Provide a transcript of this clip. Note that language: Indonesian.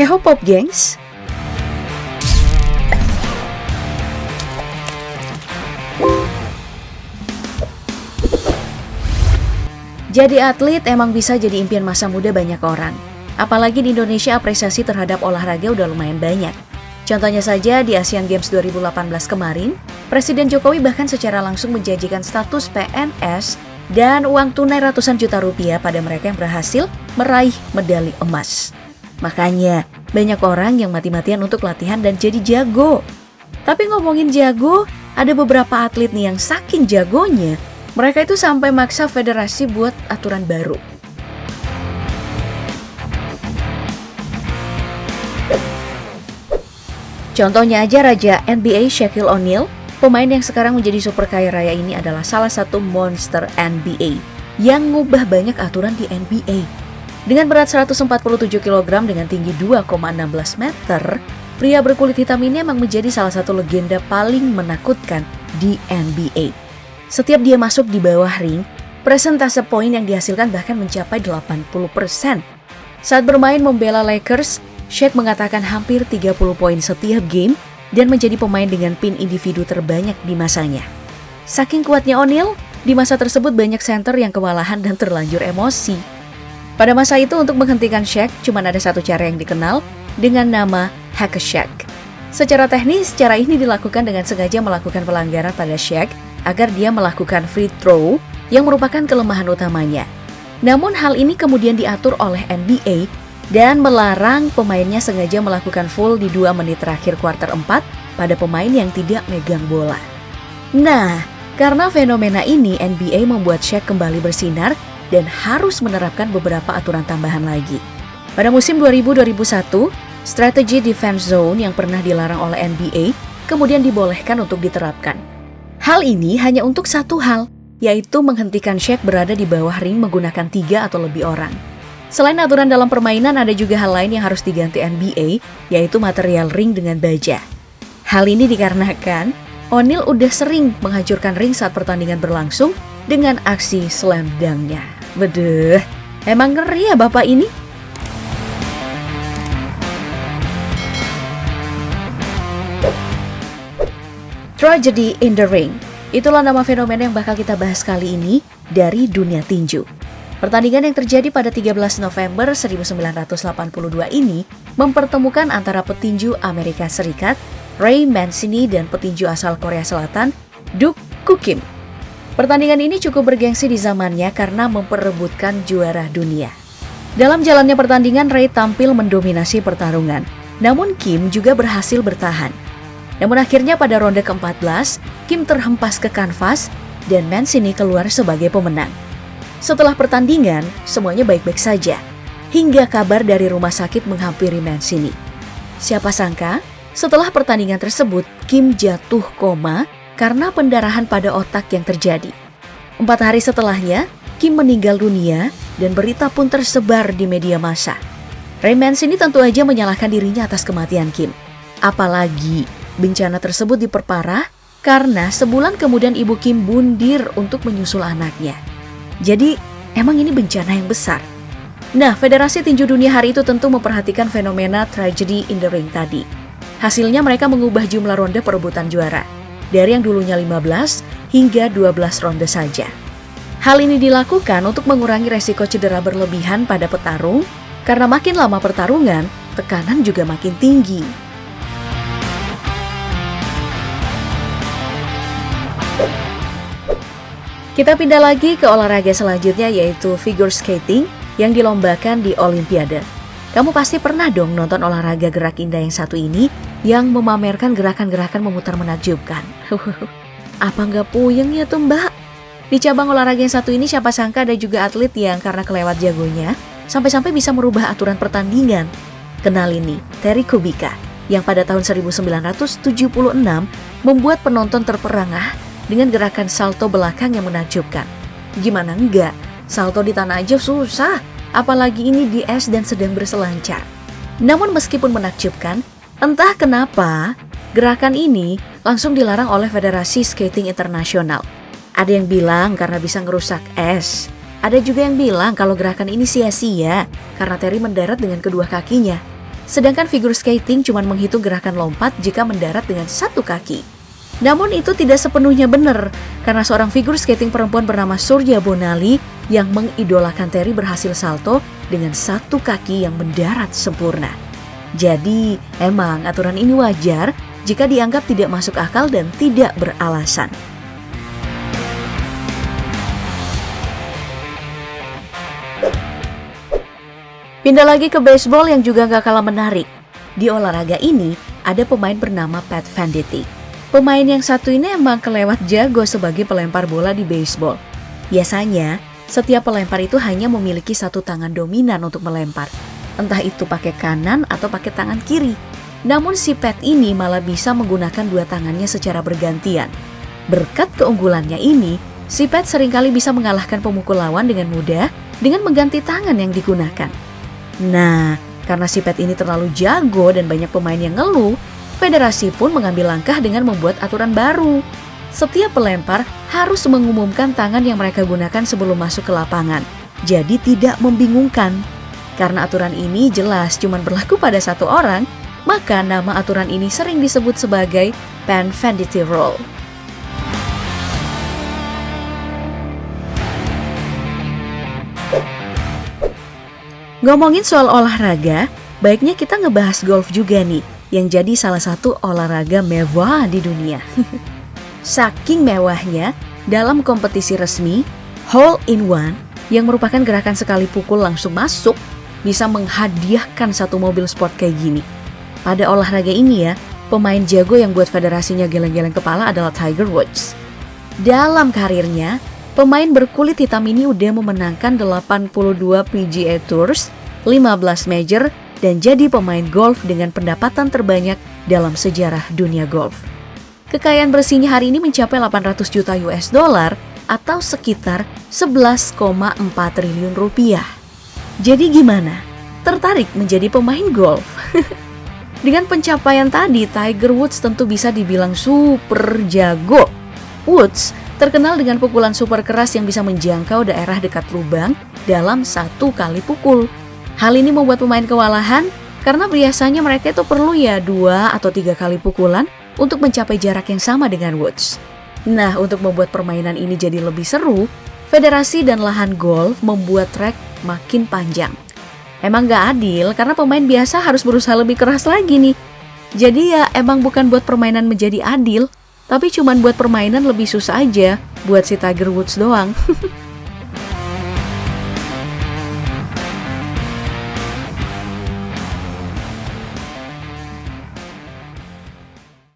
Heho Pop gengs! Jadi atlet emang bisa jadi impian masa muda banyak orang. Apalagi di Indonesia apresiasi terhadap olahraga udah lumayan banyak. Contohnya saja di Asian Games 2018 kemarin, Presiden Jokowi bahkan secara langsung menjanjikan status PNS dan uang tunai ratusan juta rupiah pada mereka yang berhasil meraih medali emas. Makanya, banyak orang yang mati-matian untuk latihan dan jadi jago. Tapi ngomongin jago, ada beberapa atlet nih yang saking jagonya, mereka itu sampai maksa federasi buat aturan baru. Contohnya aja Raja NBA Shaquille O'Neal, pemain yang sekarang menjadi super kaya raya ini adalah salah satu monster NBA yang ngubah banyak aturan di NBA. Dengan berat 147 kg dengan tinggi 2,16 meter, pria berkulit hitam ini memang menjadi salah satu legenda paling menakutkan di NBA. Setiap dia masuk di bawah ring, persentase poin yang dihasilkan bahkan mencapai 80%. Saat bermain membela Lakers, Shaq mengatakan hampir 30 poin setiap game dan menjadi pemain dengan pin individu terbanyak di masanya. Saking kuatnya O'Neal, di masa tersebut banyak center yang kewalahan dan terlanjur emosi. Pada masa itu untuk menghentikan Shaq, cuma ada satu cara yang dikenal dengan nama Hack a Shaq. Secara teknis, cara ini dilakukan dengan sengaja melakukan pelanggaran pada Shaq agar dia melakukan free throw yang merupakan kelemahan utamanya. Namun hal ini kemudian diatur oleh NBA dan melarang pemainnya sengaja melakukan full di 2 menit terakhir kuarter 4 pada pemain yang tidak megang bola. Nah, karena fenomena ini NBA membuat Shaq kembali bersinar dan harus menerapkan beberapa aturan tambahan lagi. Pada musim 2000-2001, strategi defense zone yang pernah dilarang oleh NBA kemudian dibolehkan untuk diterapkan. Hal ini hanya untuk satu hal, yaitu menghentikan Shaq berada di bawah ring menggunakan 3 atau lebih orang. Selain aturan dalam permainan, ada juga hal lain yang harus diganti NBA, yaitu material ring dengan baja. Hal ini dikarenakan O'Neal udah sering menghancurkan ring saat pertandingan berlangsung dengan aksi slam dunk-nya. Bedeh, emang ngeri ya bapak ini? Tragedy in the Ring. Itulah nama fenomena yang bakal kita bahas kali ini dari dunia tinju. Pertandingan yang terjadi pada 13 November 1982 ini mempertemukan antara petinju Amerika Serikat Ray Mancini dan petinju asal Korea Selatan Duk Koo Kim. Pertandingan ini cukup bergengsi di zamannya karena memperebutkan juara dunia. Dalam jalannya pertandingan, Ray tampil mendominasi pertarungan, namun Kim juga berhasil bertahan. Namun akhirnya pada ronde ke-14, Kim terhempas ke kanvas dan Mancini keluar sebagai pemenang. Setelah pertandingan, semuanya baik-baik saja, hingga kabar dari rumah sakit menghampiri Mancini. Siapa sangka, setelah pertandingan tersebut, Kim jatuh koma karena pendarahan pada otak yang terjadi. 4 hari setelahnya, Kim meninggal dunia dan berita pun tersebar di media massa. Ray Mancini tentu aja menyalahkan dirinya atas kematian Kim. Apalagi bencana tersebut diperparah karena sebulan kemudian ibu Kim bundir untuk menyusul anaknya. Jadi emang ini bencana yang besar. Nah, Federasi Tinju Dunia hari itu tentu memperhatikan fenomena tragedy in the ring tadi. Hasilnya mereka mengubah jumlah ronde perebutan juara dari yang dulunya 15 hingga 12 ronde saja. Hal ini dilakukan untuk mengurangi resiko cedera berlebihan pada petarung karena makin lama pertarungan, tekanan juga makin tinggi. Kita pindah lagi ke olahraga selanjutnya yaitu figure skating yang dilombakan di Olimpiade. Kamu pasti pernah dong nonton olahraga gerak indah yang satu ini yang memamerkan gerakan-gerakan memutar menakjubkan. Apa nggak puyeng ya tuh mbak? Di cabang olahraga yang satu ini siapa sangka ada juga atlet yang karena kelewat jagonya sampai-sampai bisa merubah aturan pertandingan. Kenal ini, Terry Kubica yang pada tahun 1976 membuat penonton terperangah dengan gerakan salto belakang yang menakjubkan. Gimana enggak? Salto di tanah aja susah, apalagi ini di es dan sedang berselancar. Namun meskipun menakjubkan, entah kenapa gerakan ini langsung dilarang oleh Federasi Skating Internasional. Ada yang bilang karena bisa ngerusak es. Ada juga yang bilang kalau gerakan ini sia-sia karena Terry mendarat dengan kedua kakinya. sedangkan figure skating cuma menghitung gerakan lompat jika mendarat dengan satu kaki. Namun itu tidak sepenuhnya benar, karena seorang figure skating perempuan bernama Surya Bonali yang mengidolakan Terry berhasil salto dengan satu kaki yang mendarat sempurna. Jadi, emang aturan ini wajar jika dianggap tidak masuk akal dan tidak beralasan. Pindah lagi ke baseball yang juga gak kalah menarik. Di olahraga ini, ada pemain bernama Pat Venditti. Pemain yang satu ini emang kelewat jago sebagai pelempar bola di baseball. Biasanya, setiap pelempar itu hanya memiliki satu tangan dominan untuk melempar. Entah itu pakai kanan atau pakai tangan kiri. Namun si Pat ini malah bisa menggunakan dua tangannya secara bergantian. Berkat keunggulannya ini, si Pat seringkali bisa mengalahkan pemukul lawan dengan mudah dengan mengganti tangan yang digunakan. Nah, karena si Pat ini terlalu jago dan banyak pemain yang ngeluh, federasi pun mengambil langkah dengan membuat aturan baru. Setiap pelempar harus mengumumkan tangan yang mereka gunakan sebelum masuk ke lapangan. Jadi tidak membingungkan. Karena aturan ini jelas cuma berlaku pada satu orang, maka nama aturan ini sering disebut sebagai Pat Venditti Rule. Ngomongin soal olahraga, baiknya kita ngebahas golf juga nih, yang jadi salah satu olahraga mewah di dunia. Saking mewahnya, dalam kompetisi resmi, hole in one, yang merupakan gerakan sekali pukul langsung masuk, bisa menghadiahkan satu mobil sport kayak gini. Pada olahraga ini ya, pemain jago yang buat federasinya geleng-geleng kepala adalah Tiger Woods. Dalam karirnya, pemain berkulit hitam ini udah memenangkan 82 PGA Tours, 15 Major, dan jadi pemain golf dengan pendapatan terbanyak dalam sejarah dunia golf. Kekayaan bersihnya hari ini mencapai 800 juta US dollar atau sekitar 11,4 triliun rupiah. Jadi gimana? Tertarik menjadi pemain golf? Dengan pencapaian tadi, Tiger Woods tentu bisa dibilang super jago. Woods terkenal dengan pukulan super keras yang bisa menjangkau daerah dekat lubang dalam satu kali pukul. Hal ini membuat pemain kewalahan karena biasanya mereka itu perlu 2 atau 3 kali pukulan untuk mencapai jarak yang sama dengan Woods. Nah, untuk membuat permainan ini jadi lebih seru, federasi dan lahan golf membuat trek makin panjang. Emang gak adil karena pemain biasa harus berusaha lebih keras lagi nih. Jadi ya emang bukan buat permainan menjadi adil, tapi cuman buat permainan lebih susah aja buat si Tiger Woods doang.